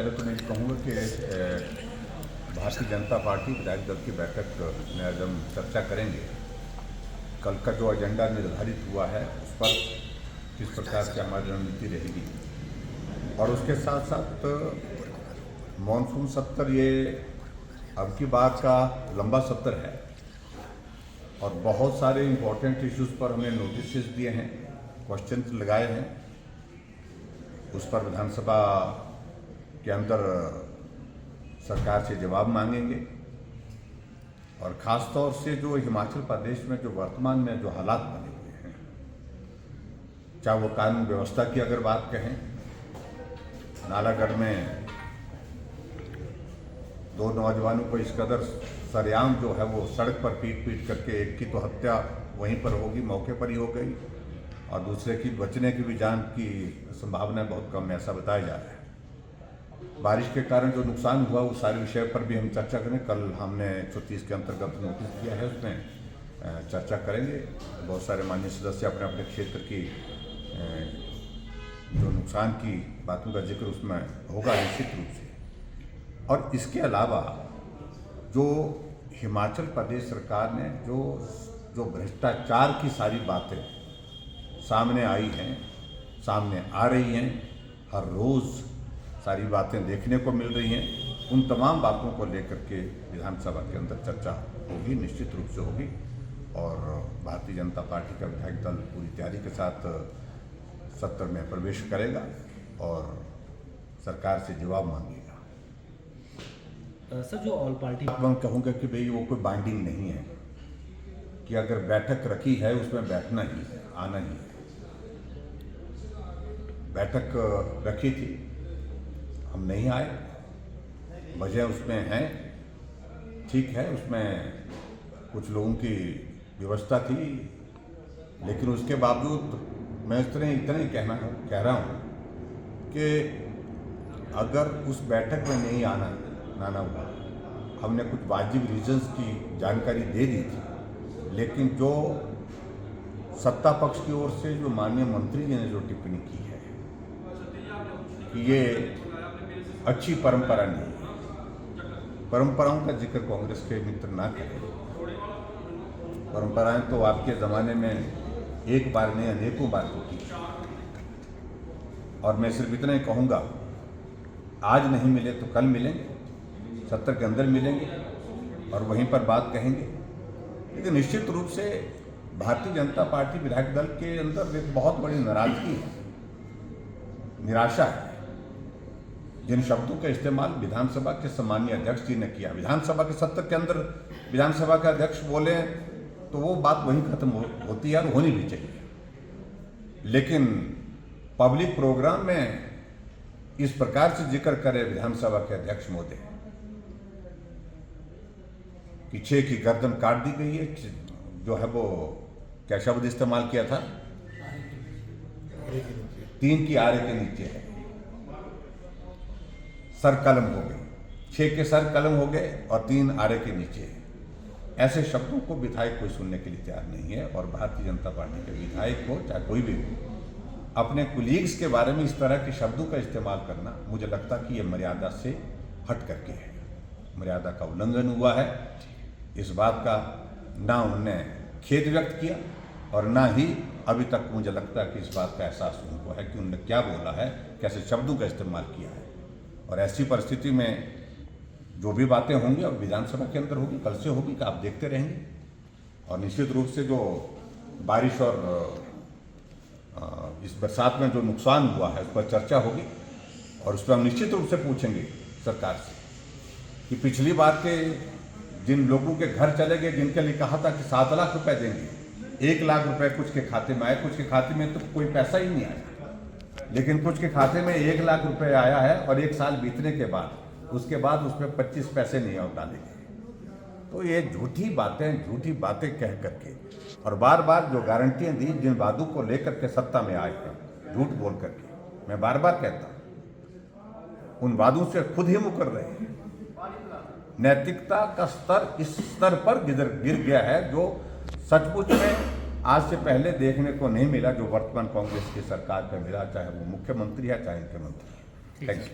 पहले तो मैं कहूँगा कि भारतीय जनता पार्टी विधायक दल की बैठक में आज हम चर्चा करेंगे। कल का जो एजेंडा निर्धारित हुआ है उस पर किस प्रकार से हमारी रणनीति रहेगी, और उसके साथ साथ मानसून सत्र ये अब की बार का लंबा सत्र है और बहुत सारे इम्पोर्टेंट इश्यूज़ पर हमें नोटिस दिए हैं, क्वेश्चन लगाए हैं। उस पर विधानसभा के अंदर सरकार से जवाब मांगेंगे। और ख़ास तौर से जो हिमाचल प्रदेश में जो वर्तमान में जो हालात बने हुए हैं, चाहे वो कानून व्यवस्था की अगर बात कहें, नालागढ़ में 2 नौजवानों को इस कदर सरेआम जो है वो सड़क पर पीट करके, एक की तो हत्या वहीं पर होगी, मौके पर ही हो गई, और दूसरे की बचने की भी जान की संभावना बहुत कम है, ऐसा बताया जा रहा है। बारिश के कारण जो नुकसान हुआ उस सारे विषय पर भी हम चर्चा करें। कल हमने 130 के अंतर्गत नोटिस किया है, उसमें चर्चा करेंगे। बहुत सारे माननीय सदस्य अपने अपने क्षेत्र की जो नुकसान की बातों का जिक्र उसमें होगा निश्चित रूप से। और इसके अलावा जो हिमाचल प्रदेश सरकार ने जो भ्रष्टाचार की सारी बातें सामने आई हैं, सामने आ रही हैं, हर रोज़ सारी बातें देखने को मिल रही हैं, उन तमाम बातों को लेकर के विधानसभा के अंदर चर्चा होगी, निश्चित रूप से होगी। और भारतीय जनता पार्टी का विधायक दल पूरी तैयारी के साथ सत्र में प्रवेश करेगा और सरकार से जवाब मांगेगा। सर, जो ऑल पार्टी मैं कहूँगा कि भाई वो कोई बाइंडिंग नहीं है कि अगर बैठक रखी है उसमें बैठना ही है, आना ही है। बैठक रखी थी, हम नहीं आए, वजह उसमें है, ठीक है, उसमें कुछ लोगों की व्यवस्था थी, लेकिन उसके बावजूद मैं इतना ही कह रहा हूँ कि अगर उस बैठक में नहीं आना हुआ, हमने कुछ वाजिब रीजंस की जानकारी दे दी थी, लेकिन जो सत्ता पक्ष की ओर से जो माननीय मंत्री जी ने जो टिप्पणी की है कि ये अच्छी परंपरा नहीं है। परंपराओं का जिक्र कांग्रेस के मित्र ना करें। परंपराएं तो आपके ज़माने में एक बार नहीं अनेकों बार होती है। और मैं सिर्फ इतना ही कहूँगा, आज नहीं मिले तो कल मिलेंगे, सत्र के अंदर मिलेंगे और वहीं पर बात कहेंगे। लेकिन निश्चित रूप से भारतीय जनता पार्टी विधायक दल के अंदर एक बहुत बड़ी नाराजगी है, निराशा है। जिन शब्दों का इस्तेमाल विधानसभा के सम्मानीय अध्यक्ष जी ने किया, विधानसभा के सत्र के अंदर विधानसभा का अध्यक्ष बोले तो वो बात वहीं खत्म होती है और होनी भी चाहिए। लेकिन पब्लिक प्रोग्राम में इस प्रकार से जिक्र करे विधानसभा के अध्यक्ष महोदय कि 6 की गर्दन काट दी गई है, जो है वो क्या शब्द इस्तेमाल किया था, 3 की आरे के नीचे है, सर कलम हो गए, 6 के सर कलम हो गए और 3 आरे के नीचे है। ऐसे शब्दों को विधायक कोई सुनने के लिए तैयार नहीं है। और भारतीय जनता पार्टी के विधायक हो चाहे कोई भी हो, अपने कुलीग्स के बारे में इस तरह के शब्दों का इस्तेमाल करना, मुझे लगता कि ये मर्यादा से हट करके है, मर्यादा का उल्लंघन हुआ है। इस बात का ना उन्होंने खेद व्यक्त किया और ना ही अभी तक मुझे लगता है कि इस बात का एहसास उनको है कि उन्होंने क्या बोला है, कैसे शब्दों का इस्तेमाल किया है। और ऐसी परिस्थिति में जो भी बातें होंगी और विधानसभा के अंदर होगी, कल से होगी, कि आप देखते रहेंगे। और निश्चित रूप से जो बारिश और इस बरसात में जो नुकसान हुआ है उस पर चर्चा होगी और उस पर हम निश्चित रूप से पूछेंगे सरकार से कि पिछली बार के जिन लोगों के घर चले गए, जिनके लिए कहा था कि 7 लाख रुपए देंगे, 1 लाख रुपए कुछ के खाते में आए, कुछ के खाते में तो कोई पैसा ही नहीं आया, लेकिन कुछ के खाते में 1 लाख रुपए आया है और 1 साल बीतने के बाद उसके बाद उसमें 25 पैसे नहीं और डाले गए। तो ये झूठी बातें कह करके और बार बार जो गारंटियां दी, जिन वादों को लेकर के सत्ता में आए हैं, झूठ बोल करके, मैं बार बार कहता हूं, उन वादों से खुद ही मुकर रहे हैं। नैतिकता का स्तर इस स्तर पर गिर गया है जो सचमुच में आज से पहले देखने को नहीं मिला, जो वर्तमान कांग्रेस की सरकार का मिला, चाहे वो मुख्यमंत्री है चाहे इनके मंत्री। Thank you.